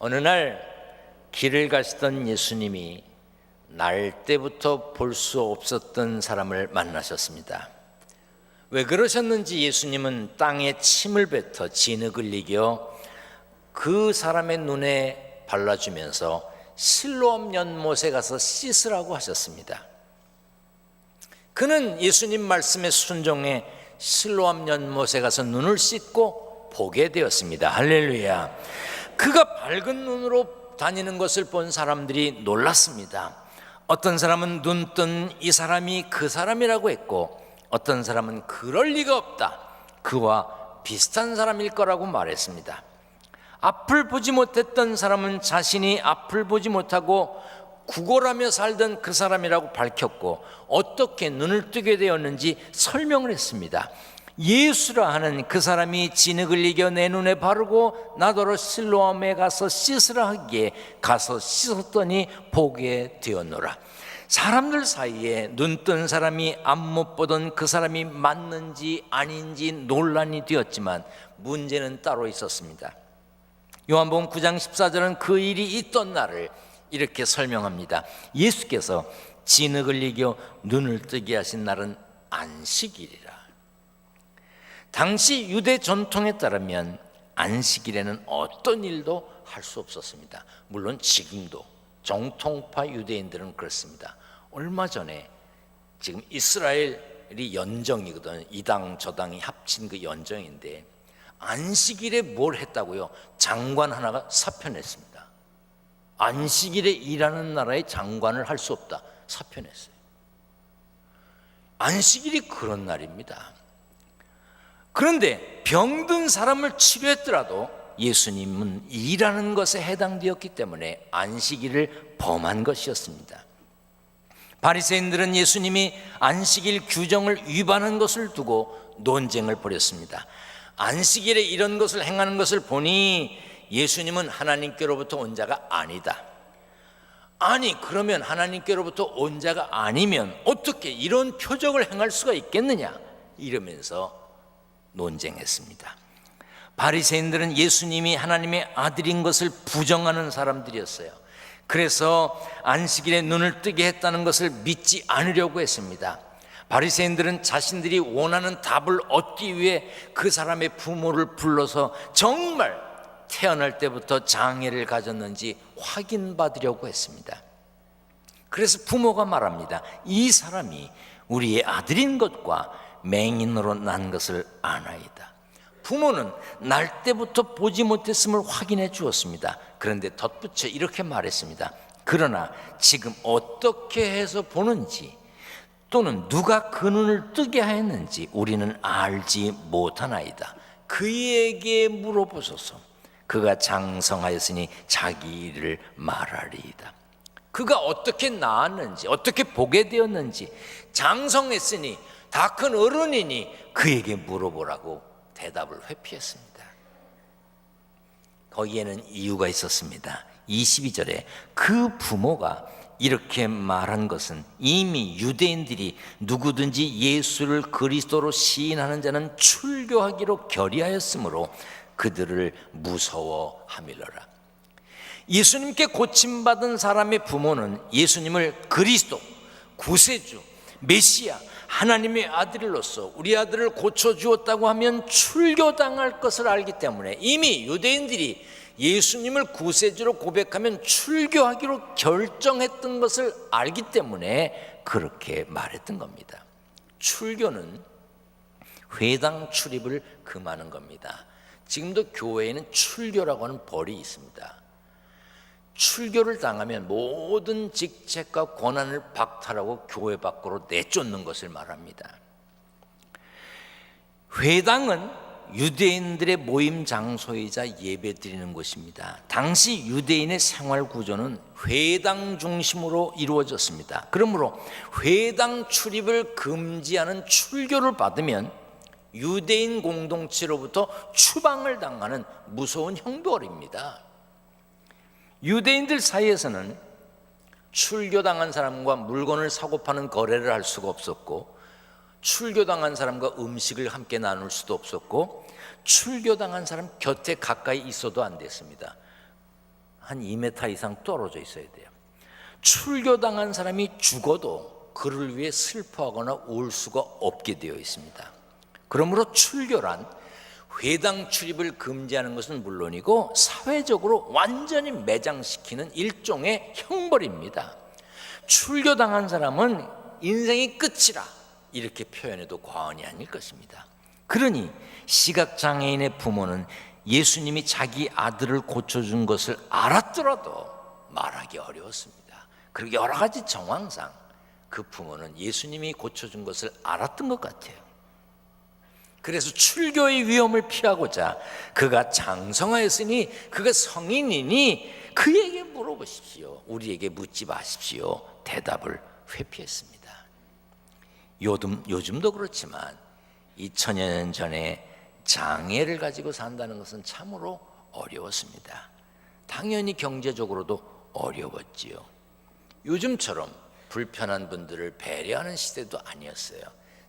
어느 날 길을 가시던 예수님이 날 때부터 볼 수 없었던 사람을 만나셨습니다. 왜 그러셨는지 예수님은 땅에 침을 뱉어 진흙을 이겨 그 사람의 눈에 발라주면서 실로암 연못에 가서 씻으라고 하셨습니다. 그는 예수님 말씀에 순종해 실로암 연못에 가서 눈을 씻고 보게 되었습니다. 할렐루야. 그가 밝은 눈으로 다니는 것을 본 사람들이 놀랐습니다. 어떤 사람은 눈 뜬 이 사람이 그 사람이라고 했고, 어떤 사람은 그럴 리가 없다, 그와 비슷한 사람일 거라고 말했습니다. 앞을 보지 못했던 사람은 자신이 앞을 보지 못하고 구걸하며 살던 그 사람이라고 밝혔고, 어떻게 눈을 뜨게 되었는지 설명을 했습니다. 예수라 하는 그 사람이 진흙을 이겨 내 눈에 바르고 나더러 실로암에 가서 씻으라 하기에 가서 씻었더니 보게 되었노라. 사람들 사이에 눈 뜬 사람이 안못 보던 그 사람이 맞는지 아닌지 논란이 되었지만 문제는 따로 있었습니다. 요한복음 9장 14절은 그 일이 있던 날을 이렇게 설명합니다. 예수께서 진흙을 이겨 눈을 뜨게 하신 날은 안식일이라. 당시 유대 전통에 따르면 안식일에는 어떤 일도 할 수 없었습니다. 물론 지금도 정통파 유대인들은 그렇습니다. 얼마 전에 지금 이스라엘이 연정이거든. 이 당 저 당이 합친 그 연정인데 안식일에 뭘 했다고요? 장관 하나가 사표냈습니다. 안식일에 일하는 나라의 장관을 할 수 없다, 사표냈어요. 안식일이 그런 날입니다. 그런데 병든 사람을 치료했더라도 예수님은 일하는 것에 해당되었기 때문에 안식일을 범한 것이었습니다. 바리새인들은 예수님이 안식일 규정을 위반한 것을 두고 논쟁을 벌였습니다. 안식일에 이런 것을 행하는 것을 보니 예수님은 하나님께로부터 온 자가 아니다. 아니, 그러면 하나님께로부터 온 자가 아니면 어떻게 이런 표적을 행할 수가 있겠느냐, 이러면서 논쟁했습니다. 바리새인들은 예수님이 하나님의 아들인 것을 부정하는 사람들이었어요. 그래서 안식일에 눈을 뜨게 했다는 것을 믿지 않으려고 했습니다. 바리새인들은 자신들이 원하는 답을 얻기 위해 그 사람의 부모를 불러서 정말 태어날 때부터 장애를 가졌는지 확인받으려고 했습니다. 그래서 부모가 말합니다. 이 사람이 우리의 아들인 것과 맹인으로 난 것을 아나이다. 부모는 날 때부터 보지 못했음을 확인해 주었습니다. 그런데 덧붙여 이렇게 말했습니다. 그러나 지금 어떻게 해서 보는지 또는 누가 그 눈을 뜨게 하였는지 우리는 알지 못하나이다. 그에게 물어보소서. 그가 장성하였으니 자기 일을 말하리이다. 그가 어떻게 나았는지, 어떻게 보게 되었는지, 장성했으니 다 큰 어른이니 그에게 물어보라고 대답을 회피했습니다. 거기에는 이유가 있었습니다. 22절에 그 부모가 이렇게 말한 것은 이미 유대인들이 누구든지 예수를 그리스도로 시인하는 자는 출교하기로 결의하였으므로 그들을 무서워함이로라. 예수님께 고침받은 사람의 부모는 예수님을 그리스도, 구세주, 메시아, 하나님의 아들로서 우리 아들을 고쳐주었다고 하면 출교당할 것을 알기 때문에 이미 유대인들이 예수님을 구세주로 고백하면 출교하기로 결정했던 것을 알기 때문에 그렇게 말했던 겁니다. 출교는 회당 출입을 금하는 겁니다. 지금도 교회에는 출교라고 하는 벌이 있습니다. 출교를 당하면 모든 직책과 권한을 박탈하고 교회 밖으로 내쫓는 것을 말합니다. 회당은 유대인들의 모임 장소이자 예배드리는 곳입니다. 당시 유대인의 생활 구조는 회당 중심으로 이루어졌습니다. 그러므로 회당 출입을 금지하는 출교를 받으면 유대인 공동체로부터 추방을 당하는 무서운 형벌입니다. 유대인들 사이에서는 출교당한 사람과 물건을 사고 파는 거래를 할 수가 없었고, 출교당한 사람과 음식을 함께 나눌 수도 없었고, 출교당한 사람 곁에 가까이 있어도 안 됐습니다. 한 2m 이상 떨어져 있어야 돼요. 출교당한 사람이 죽어도 그를 위해 슬퍼하거나 울 수가 없게 되어 있습니다. 그러므로 출교란 회당 출입을 금지하는 것은 물론이고 사회적으로 완전히 매장시키는 일종의 형벌입니다. 출교당한 사람은 인생이 끝이라 이렇게 표현해도 과언이 아닐 것입니다. 그러니 시각장애인의 부모는 예수님이 자기 아들을 고쳐준 것을 알았더라도 말하기 어려웠습니다. 그리고 여러 가지 정황상 그 부모는 예수님이 고쳐준 것을 알았던 것 같아요. 그래서 출교의 위험을 피하고자 그가 장성하였으니 그가 성인이니 그에게 물어보십시오. 우리에게 묻지 마십시오. 대답을 회피했습니다. 요즘도 그렇지만 2000여 년 전에 장애를 가지고 산다는 것은 참으로 어려웠습니다. 당연히 경제적으로도 어려웠지요. 요즘처럼 불편한 분들을 배려하는 시대도 아니었어요.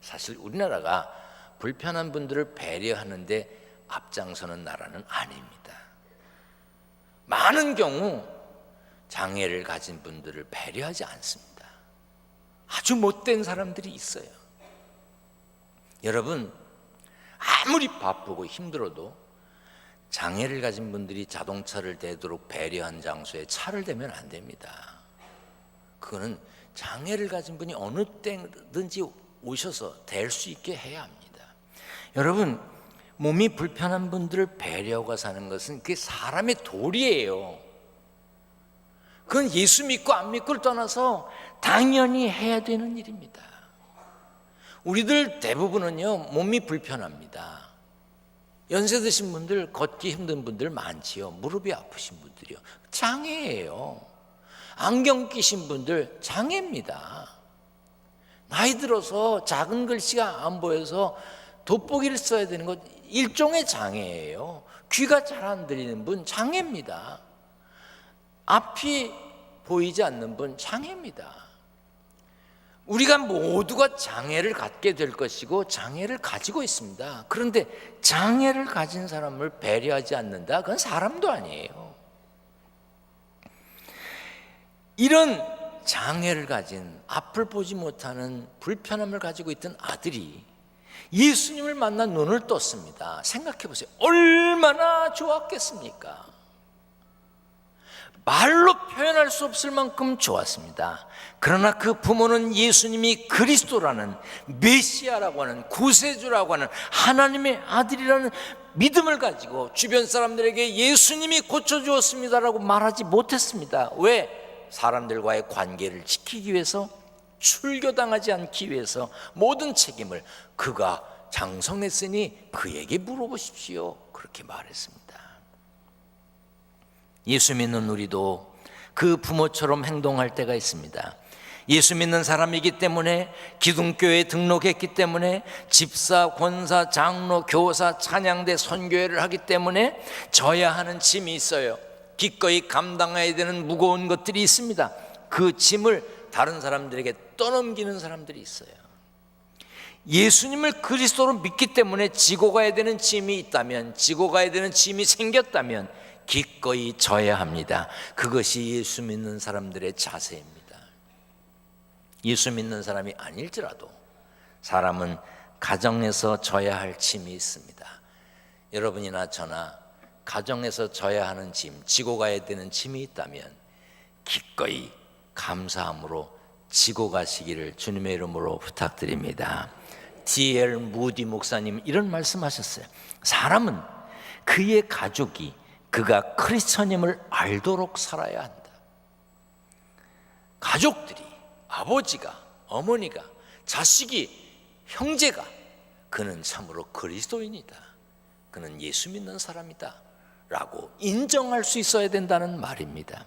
사실 우리나라가 불편한 분들을 배려하는데 앞장서는 나라는 아닙니다. 많은 경우 장애를 가진 분들을 배려하지 않습니다. 아주 못된 사람들이 있어요. 여러분, 아무리 바쁘고 힘들어도 장애를 가진 분들이 자동차를 대도록 배려한 장소에 차를 대면 안 됩니다. 그거는 장애를 가진 분이 어느 때든지 오셔서 댈 수 있게 해야 합니다. 여러분, 몸이 불편한 분들을 배려하고 사는 것은 그게 사람의 도리예요. 그건 예수 믿고 안 믿고를 떠나서 당연히 해야 되는 일입니다. 우리들 대부분은요, 몸이 불편합니다. 연세 드신 분들, 걷기 힘든 분들 많지요. 무릎이 아프신 분들이요. 장애예요. 안경 끼신 분들 장애입니다. 나이 들어서 작은 글씨가 안 보여서 돋보기를 써야 되는 것 일종의 장애예요. 귀가 잘 안 들리는 분 장애입니다. 앞이 보이지 않는 분 장애입니다. 우리가 모두가 장애를 갖게 될 것이고 장애를 가지고 있습니다. 그런데 장애를 가진 사람을 배려하지 않는다? 그건 사람도 아니에요. 이런 장애를 가진 앞을 보지 못하는 불편함을 가지고 있던 아들이 예수님을 만나 눈을 떴습니다. 생각해 보세요. 얼마나 좋았겠습니까? 말로 표현할 수 없을 만큼 좋았습니다. 그러나 그 부모는 예수님이 그리스도라는, 메시아라고 하는, 구세주라고 하는 하나님의 아들이라는 믿음을 가지고 주변 사람들에게 예수님이 고쳐주었습니다라고 말하지 못했습니다. 왜? 사람들과의 관계를 지키기 위해서, 출교당하지 않기 위해서 모든 책임을 그가 장성했으니 그에게 물어보십시오. 그렇게 말했습니다. 예수 믿는 우리도 그 부모처럼 행동할 때가 있습니다. 예수 믿는 사람이기 때문에, 기독교에 등록했기 때문에, 집사, 권사, 장로, 교사, 찬양대, 선교회를 하기 때문에 져야 하는 짐이 있어요. 기꺼이 감당해야 되는 무거운 것들이 있습니다. 그 짐을 다른 사람들에게 떠넘기는 사람들이 있어요. 예수님을 그리스도로 믿기 때문에 지고 가야 되는 짐이 있다면, 지고 가야 되는 짐이 생겼다면 기꺼이 져야 합니다. 그것이 예수 믿는 사람들의 자세입니다. 예수 믿는 사람이 아닐지라도 사람은 가정에서 져야 할 짐이 있습니다. 여러분이나 저나 가정에서 져야 하는 짐, 지고 가야 되는 짐이 있다면 기꺼이 감사함으로 지고 가시기를 주님의 이름으로 부탁드립니다. D.L. 무디 목사님 이런 말씀하셨어요. 사람은 그의 가족이 그가 크리스천임을 알도록 살아야 한다. 가족들이, 아버지가, 어머니가, 자식이, 형제가 그는 참으로 그리스도인이다, 그는 예수 믿는 사람이다 라고 인정할 수 있어야 된다는 말입니다.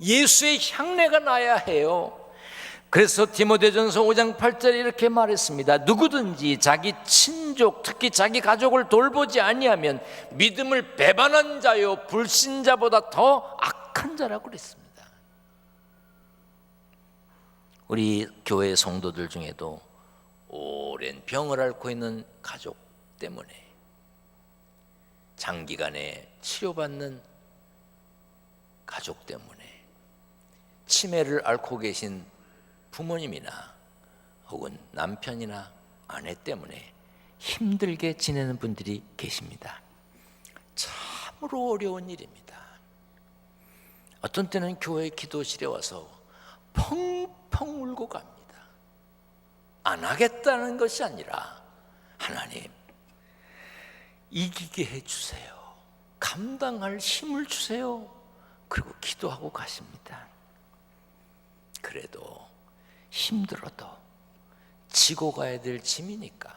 예수의 향내가 나야 해요. 그래서 디모데전서 5장 8절에 이렇게 말했습니다. 누구든지 자기 친족, 특히 자기 가족을 돌보지 아니하면 믿음을 배반한 자요 불신자보다 더 악한 자라고 그랬습니다. 우리 교회 성도들 중에도 오랜 병을 앓고 있는 가족 때문에 장기간에 치료받는 가족 때문에, 치매를 앓고 계신 부모님이나 혹은 남편이나 아내 때문에 힘들게 지내는 분들이 계십니다. 참으로 어려운 일입니다. 어떤 때는 교회 기도실에 와서 펑펑 울고 갑니다. 안 하겠다는 것이 아니라, 하나님 이기게 해주세요, 감당할 힘을 주세요, 그리고 기도하고 가십니다. 그래도 힘들어도 지고 가야 될 짐이니까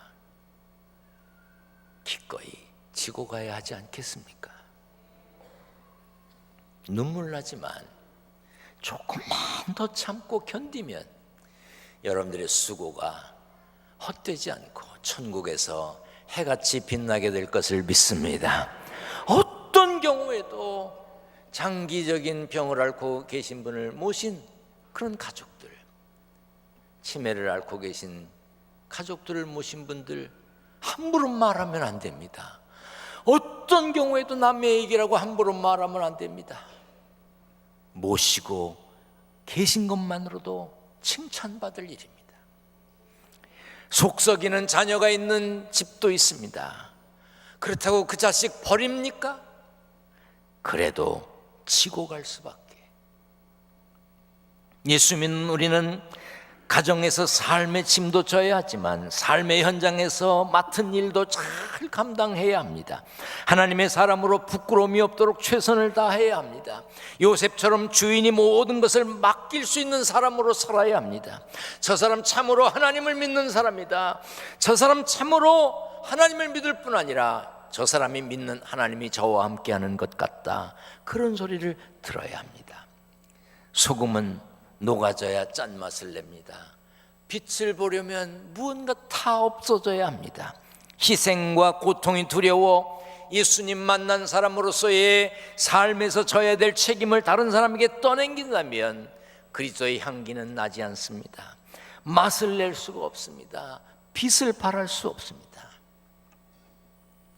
기꺼이 지고 가야 하지 않겠습니까? 눈물 나지만 조금만 더 참고 견디면 여러분들의 수고가 헛되지 않고 천국에서 해같이 빛나게 될 것을 믿습니다. 어떤 경우에도 장기적인 병을 앓고 계신 분을 모신 그런 가족들, 치매를 앓고 계신 가족들을 모신 분들 함부로 말하면 안 됩니다. 어떤 경우에도 남의 얘기라고 함부로 말하면 안 됩니다. 모시고 계신 것만으로도 칭찬받을 일입니다. 속썩이는 자녀가 있는 집도 있습니다. 그렇다고 그 자식 버립니까? 그래도 지고 갈 수밖에. 예수 믿는 우리는 가정에서 삶의 짐도 져야 하지만 삶의 현장에서 맡은 일도 잘 감당해야 합니다. 하나님의 사람으로 부끄러움이 없도록 최선을 다해야 합니다. 요셉처럼 주인이 모든 것을 맡길 수 있는 사람으로 살아야 합니다. 저 사람 참으로 하나님을 믿는 사람이다, 저 사람 참으로 하나님을 믿을 뿐 아니라 저 사람이 믿는 하나님이 저와 함께하는 것 같다, 그런 소리를 들어야 합니다. 소금은 녹아져야 짠맛을 냅니다. 빛을 보려면 무언가 다 없어져야 합니다. 희생과 고통이 두려워 예수님 만난 사람으로서의 삶에서 져야 될 책임을 다른 사람에게 떠넘긴다면 그리스도의 향기는 나지 않습니다. 맛을 낼 수가 없습니다. 빛을 발할 수 없습니다.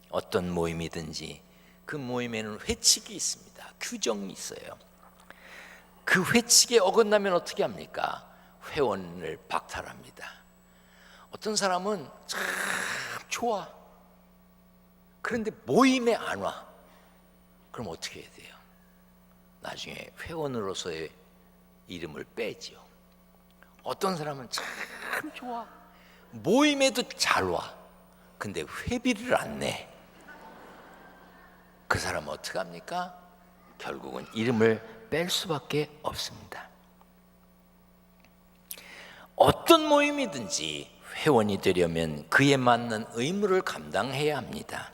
어떤 모임이든지 그 모임에는 회칙이 있습니다. 규정이 있어요. 그 회칙에 어긋나면 어떻게 합니까? 회원을 박탈합니다. 어떤 사람은 참 좋아, 그런데 모임에 안 와. 그럼 어떻게 해야 돼요? 나중에 회원으로서의 이름을 빼지요. 어떤 사람은 참 좋아, 모임에도 잘 와, 근데 회비를 안 내. 그 사람은 어떻게 합니까? 결국은 이름을 뺄 수밖에 없습니다. 어떤 모임이든지 회원이 되려면 그에 맞는 의무를 감당해야 합니다.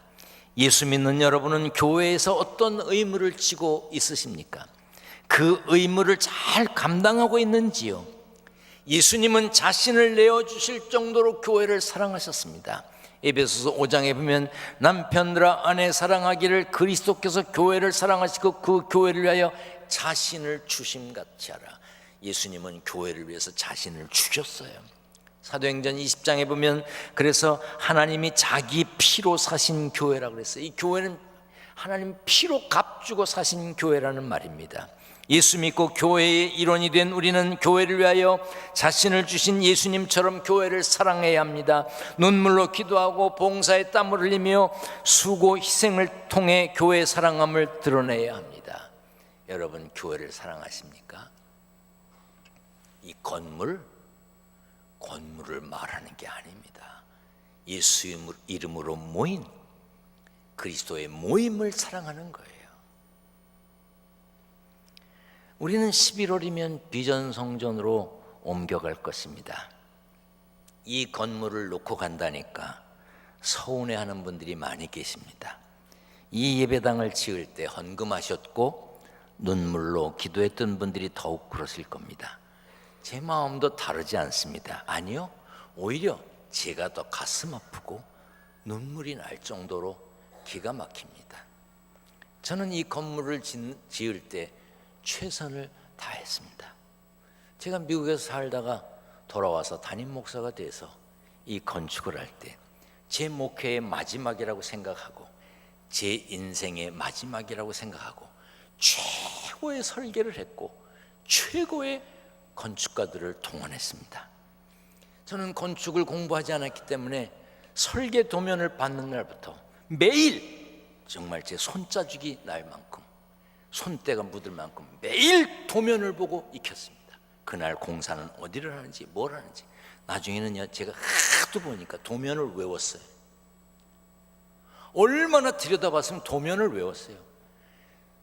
예수 믿는 여러분은 교회에서 어떤 의무를 지고 있으십니까? 그 의무를 잘 감당하고 있는지요? 예수님은 자신을 내어주실 정도로 교회를 사랑하셨습니다. 에베소서 5장에 보면 남편들아 아내 사랑하기를 그리스도께서 교회를 사랑하시고 그 교회를 위하여 자신을 주심같이 하라. 예수님은 교회를 위해서 자신을 주셨어요. 사도행전 20장에 보면 그래서 하나님이 자기 피로 사신 교회라고 그랬어요. 이 교회는 하나님 피로 값주고 사신 교회라는 말입니다. 예수 믿고 교회의 일원이 된 우리는 교회를 위하여 자신을 주신 예수님처럼 교회를 사랑해야 합니다. 눈물로 기도하고 봉사에 땀을 흘리며 수고 희생을 통해 교회의 사랑함을 드러내야 합니다. 여러분 교회를 사랑하십니까? 이 건물을 말하는 게 아닙니다. 예수 이름으로 모인 그리스도의 모임을 사랑하는 거예요. 우리는 11월이면 비전 성전으로 옮겨갈 것입니다. 이 건물을 놓고 간다니까 서운해하는 분들이 많이 계십니다. 이 예배당을 지을 때 헌금하셨고 눈물로 기도했던 분들이 더욱 그러실 겁니다. 제 마음도 다르지 않습니다. 아니요, 오히려 제가 더 가슴 아프고 눈물이 날 정도로 기가 막힙니다. 저는 이 건물을 지을 때 최선을 다했습니다. 제가 미국에서 살다가 돌아와서 담임 목사가 돼서 이 건축을 할 때 제 목회의 마지막이라고 생각하고 제 인생의 마지막이라고 생각하고 최고의 설계를 했고 최고의 건축가들을 동원했습니다. 저는 건축을 공부하지 않았기 때문에 설계 도면을 받는 날부터 매일 정말 제 손자죽이 날 만큼 손때가 묻을 만큼 매일 도면을 보고 익혔습니다. 그날 공사는 어디를 하는지 뭘 하는지. 나중에는 제가 하도 보니까 도면을 외웠어요. 얼마나 들여다봤으면 도면을 외웠어요.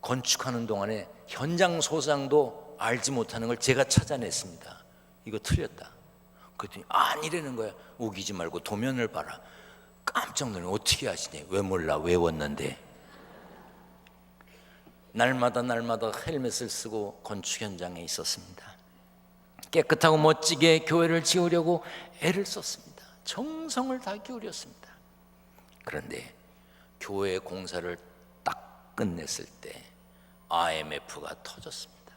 건축하는 동안에 현장 소장도 알지 못하는 걸 제가 찾아냈습니다. 이거 틀렸다. 그랬더니 아니라는 거야. 우기지 말고 도면을 봐라. 깜짝 놀래. 어떻게 아시니? 왜 몰라? 외웠는데. 날마다 헬멧을 쓰고 건축 현장에 있었습니다. 깨끗하고 멋지게 교회를 지으려고 애를 썼습니다. 정성을 다 기울였습니다. 그런데 교회 공사를 딱 끝냈을 때 IMF가 터졌습니다.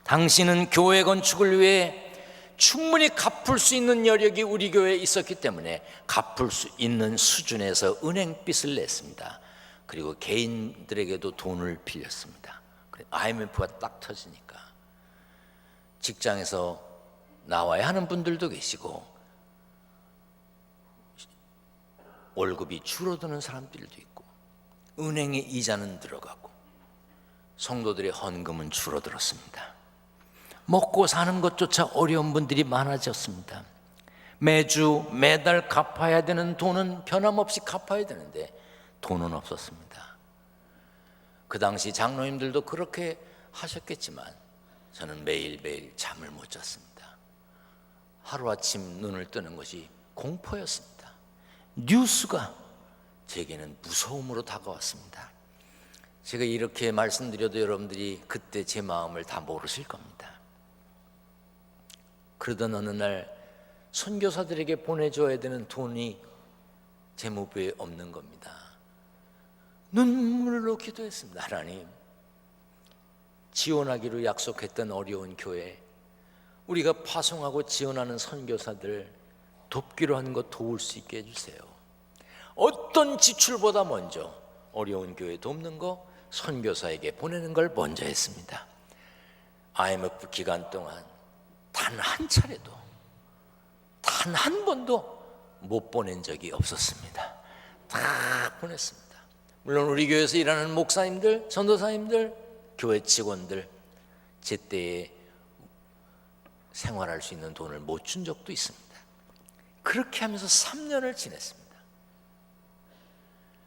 당시는 교회 건축을 위해 충분히 갚을 수 있는 여력이 우리 교회에 있었기 때문에 갚을 수 있는 수준에서 은행빚을 냈습니다. 그리고 개인들에게도 돈을 빌렸습니다. IMF가 딱 터지니까 직장에서 나와야 하는 분들도 계시고 월급이 줄어드는 사람들도 있고 은행에 이자는 들어가고 성도들의 헌금은 줄어들었습니다. 먹고 사는 것조차 어려운 분들이 많아졌습니다. 매달 갚아야 되는 돈은 변함없이 갚아야 되는데 돈은 없었습니다. 그 당시 장로님들도 그렇게 하셨겠지만 저는 매일매일 잠을 못 잤습니다. 하루아침 눈을 뜨는 것이 공포였습니다. 뉴스가 제게는 무서움으로 다가왔습니다. 제가 이렇게 말씀드려도 여러분들이 그때 제 마음을 다 모르실 겁니다. 그러던 어느 날 선교사들에게 보내줘야 되는 돈이 재무부에 없는 겁니다. 눈물로 기도했습니다. 하나님, 지원하기로 약속했던 어려운 교회, 우리가 파송하고 지원하는 선교사들 돕기로 한 것 도울 수 있게 해주세요. 어떤 지출보다 먼저 어려운 교회 돕는 거, 선교사에게 보내는 걸 먼저 했습니다. IMF 기간 동안 단 한 차례도, 단 한 번도 못 보낸 적이 없었습니다. 다 보냈습니다. 물론 우리 교회에서 일하는 목사님들, 전도사님들, 교회 직원들 제때에 생활할 수 있는 돈을 못 준 적도 있습니다. 그렇게 하면서 3년을 지냈습니다.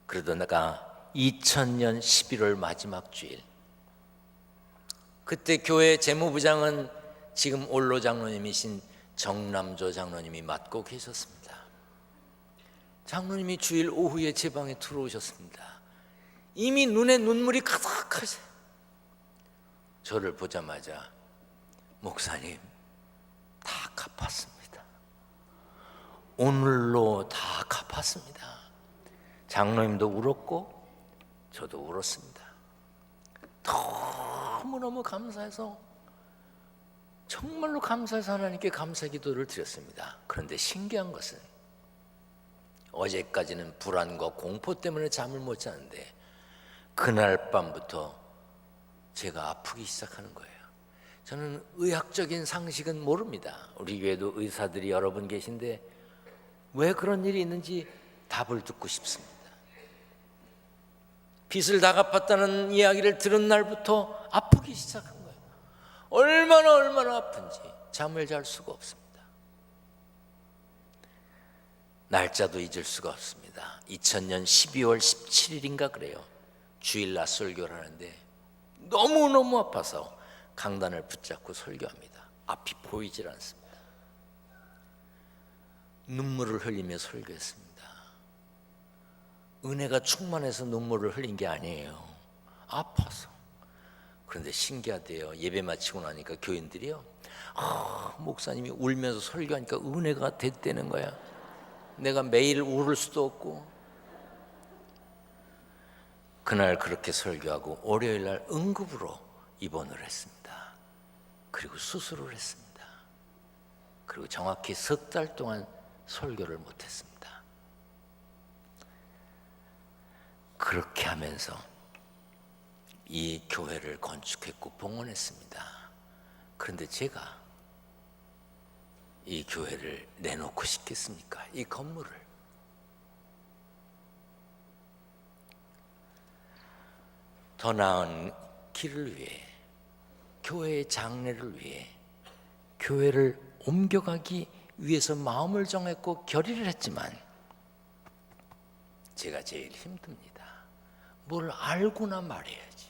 그러다가 2000년 11월 마지막 주일, 그때 교회 재무부장은 지금 올로 장로님이신 정남조 장로님이 맡고 계셨습니다. 장로님이 주일 오후에 제 방에 들어오셨습니다. 이미 눈에 눈물이 가득하세요. 저를 보자마자 목사님, 다 갚았습니다. 오늘로 다 갚았습니다. 장로님도 울었고 저도 울었습니다. 너무너무 감사해서, 정말로 감사해서 하나님께 감사 기도를 드렸습니다. 그런데 신기한 것은 어제까지는 불안과 공포 때문에 잠을 못 자는데 그날 밤부터 제가 아프기 시작하는 거예요. 저는 의학적인 상식은 모릅니다. 우리 교회도 의사들이 여러 분 계신데 왜 그런 일이 있는지 답을 듣고 싶습니다. 빚을 다 갚았다는 이야기를 들은 날부터 아프기 시작한 거예요. 얼마나 아픈지 잠을 잘 수가 없습니다. 날짜도 잊을 수가 없습니다. 2000년 12월 17일인가 그래요. 주일날 설교를 하는데 너무너무 아파서 강단을 붙잡고 설교합니다. 앞이 보이질 않습니다. 눈물을 흘리며 설교했습니다. 은혜가 충만해서 눈물을 흘린 게 아니에요. 아파서. 그런데 신기하대요. 예배 마치고 나니까 교인들이요, 목사님이 울면서 설교하니까 은혜가 됐다는 거야. 내가 매일 울을 수도 없고. 그날 그렇게 설교하고 월요일 날 응급으로 입원을 했습니다. 그리고 수술을 했습니다. 그리고 정확히 석 달 동안 설교를 못했습니다. 그렇게 하면서 이 교회를 건축했고 봉헌했습니다. 그런데 제가 이 교회를 내놓고 싶겠습니까? 이 건물을. 더 나은 길을 위해, 교회의 장래를 위해 교회를 옮겨가기 위해서 마음을 정했고 결의를 했지만 제가 제일 힘듭니다. 뭘 알고나 말해야지.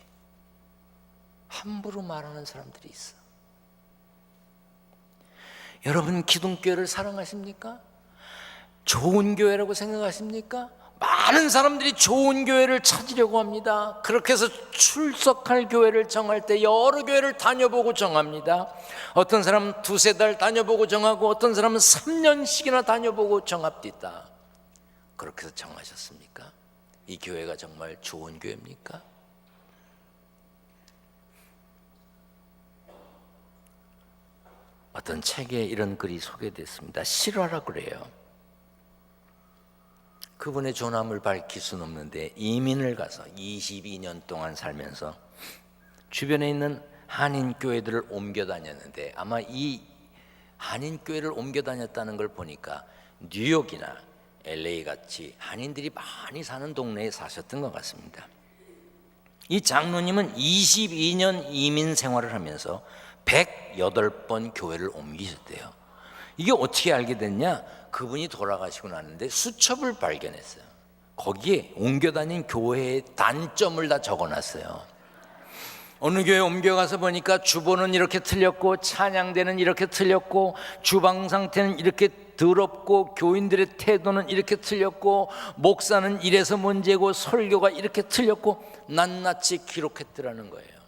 함부로 말하는 사람들이 있어. 여러분, 기둥교회를 사랑하십니까? 좋은 교회라고 생각하십니까? 많은 사람들이 좋은 교회를 찾으려고 합니다. 그렇게 해서 출석할 교회를 정할 때 여러 교회를 다녀보고 정합니다. 어떤 사람은 두세 달 다녀보고 정하고 어떤 사람은 3년씩이나 다녀보고 정합디다. 그렇게 해서 정하셨습니까? 이 교회가 정말 좋은 교회입니까? 어떤 책에 이런 글이 소개됐습니다. 실화라 그래요. 그분의 존함을 밝힐 수는 없는데 이민을 가서 22년 동안 살면서 주변에 있는 한인 교회들을 옮겨 다녔는데 아마 이 한인 교회를 옮겨 다녔다는 걸 보니까 뉴욕이나 LA 같이 한인들이 많이 사는 동네에 사셨던 것 같습니다. 이 장로님은 22년 이민 생활을 하면서 108번 교회를 옮기셨대요. 이게 어떻게 알게 됐냐? 그분이 돌아가시고 났는데 수첩을 발견했어요. 거기에 옮겨 다닌 교회의 단점을 다 적어놨어요. 어느 교회 옮겨가서 보니까 주보는 이렇게 틀렸고 찬양대는 이렇게 틀렸고 주방 상태는 이렇게 더럽고 교인들의 태도는 이렇게 틀렸고 목사는 이래서 문제고 설교가 이렇게 틀렸고 낱낱이 기록했더라는 거예요.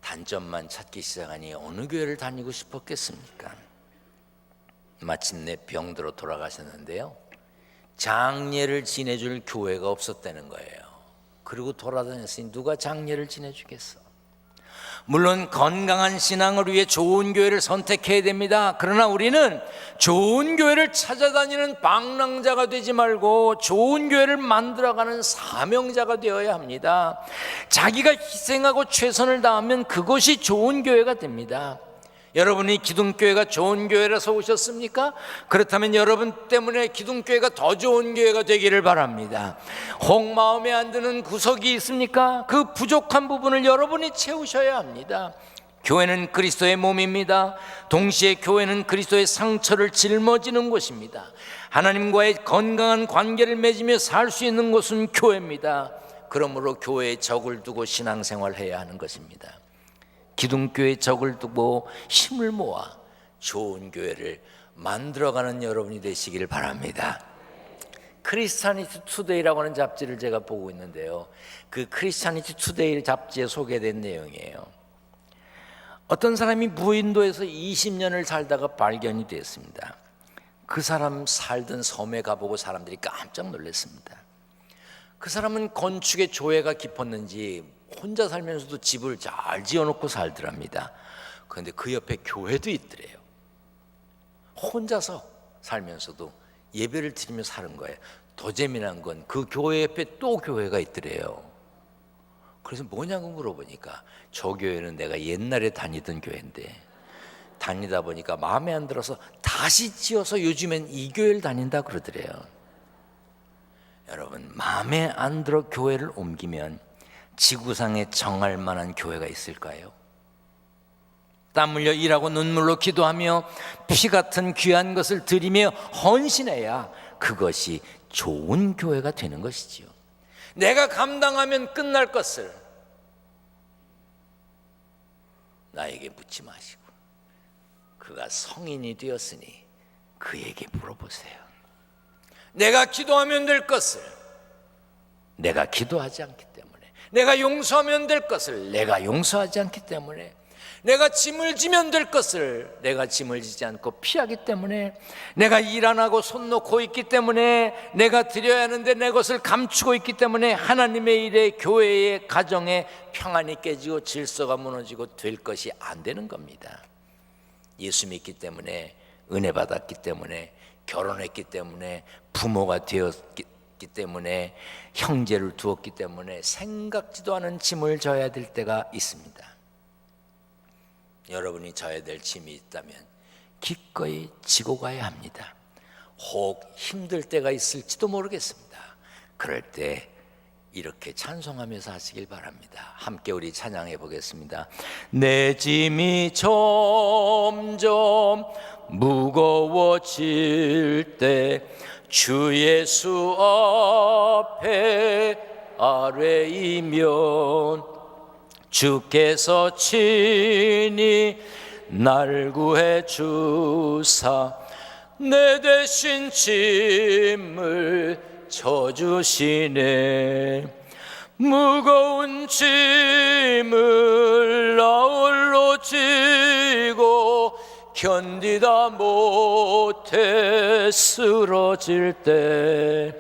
단점만 찾기 시작하니 어느 교회를 다니고 싶었겠습니까? 마침내 병들어 돌아가셨는데요, 장례를 지내줄 교회가 없었다는 거예요. 그리고 돌아다녔으니 누가 장례를 지내주겠어? 물론 건강한 신앙을 위해 좋은 교회를 선택해야 됩니다. 그러나 우리는 좋은 교회를 찾아다니는 방랑자가 되지 말고 좋은 교회를 만들어가는 사명자가 되어야 합니다. 자기가 희생하고 최선을 다하면 그것이 좋은 교회가 됩니다. 여러분이 기둥교회가 좋은 교회라서 오셨습니까? 그렇다면 여러분 때문에 기둥교회가 더 좋은 교회가 되기를 바랍니다. 혹 마음에 안 드는 구석이 있습니까? 그 부족한 부분을 여러분이 채우셔야 합니다. 교회는 그리스도의 몸입니다. 동시에 교회는 그리스도의 상처를 짊어지는 곳입니다. 하나님과의 건강한 관계를 맺으며 살 수 있는 곳은 교회입니다. 그러므로 교회에 적을 두고 신앙생활해야 하는 것입니다. 기둥교회에 적을 두고 힘을 모아 좋은 교회를 만들어가는 여러분이 되시기를 바랍니다. 크리스찬이티 투데이라고 하는 잡지를 제가 보고 있는데요, 그 크리스찬이티 투데이 잡지에 소개된 내용이에요. 어떤 사람이 무인도에서 20년을 살다가 발견이 됐습니다. 그 사람 살던 섬에 가보고 사람들이 깜짝 놀랐습니다. 그 사람은 건축에 조예가 깊었는지 혼자 살면서도 집을 잘 지어놓고 살더랍니다. 그런데 그 옆에 교회도 있더래요. 혼자서 살면서도 예배를 드리며 사는 거예요. 더 재미난 건 그 교회 옆에 또 교회가 있더래요. 그래서 뭐냐고 물어보니까 저 교회는 내가 옛날에 다니던 교회인데 다니다 보니까 마음에 안 들어서 다시 지어서 요즘엔 이 교회를 다닌다 그러더래요. 여러분, 마음에 안 들어 교회를 옮기면 지구상에 정할 만한 교회가 있을까요? 땀 흘려 일하고 눈물로 기도하며 피 같은 귀한 것을 드리며 헌신해야 그것이 좋은 교회가 되는 것이지요. 내가 감당하면 끝날 것을 나에게 묻지 마시고 그가 성인이 되었으니 그에게 물어보세요. 내가 기도하면 될 것을 내가 기도하지 않기 때문에, 내가 용서하면 될 것을 내가 용서하지 않기 때문에, 내가 짐을 지면 될 것을 내가 짐을 지지 않고 피하기 때문에, 내가 일 안 하고 손 놓고 있기 때문에, 내가 드려야 하는데 내 것을 감추고 있기 때문에 하나님의 일에, 교회의 가정에 평안이 깨지고 질서가 무너지고 될 것이 안 되는 겁니다. 예수 믿기 때문에, 은혜 받았기 때문에, 결혼했기 때문에, 부모가 두었기 때문에, 형제를 두었기 때문에 생각지도 않은 짐을 져야 될 때가 있습니다. 여러분이 져야 될 짐이 있다면 기꺼이 지고 가야 합니다. 혹 힘들 때가 있을지도 모르겠습니다. 그럴 때 이렇게 찬송하면서 하시길 바랍니다. 함께 우리 찬양해 보겠습니다. 내 짐이 점점 무거워질 때 주 예수 앞에 아뢰이면 주께서 친히 날 구해 주사 내 대신 짐을 져주시네. 무거운 짐을 나홀로 지고 견디다 못해 쓰러질 때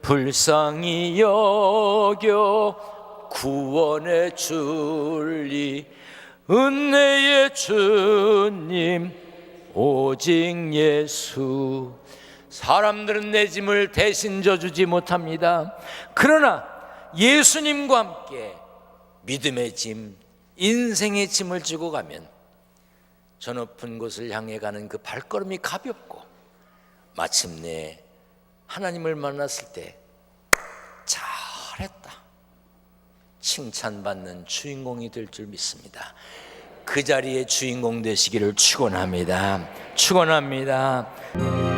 불쌍히 여겨 구원해 줄리 은혜의 주님 오직 예수. 사람들은 내 짐을 대신 져주지 못합니다. 그러나 예수님과 함께 믿음의 짐, 인생의 짐을 지고 가면 저 높은 곳을 향해 가는 그 발걸음이 가볍고 마침내 하나님을 만났을 때 잘했다 칭찬받는 주인공이 될 줄 믿습니다. 그 자리에 주인공 되시기를 축원합니다. 축원합니다.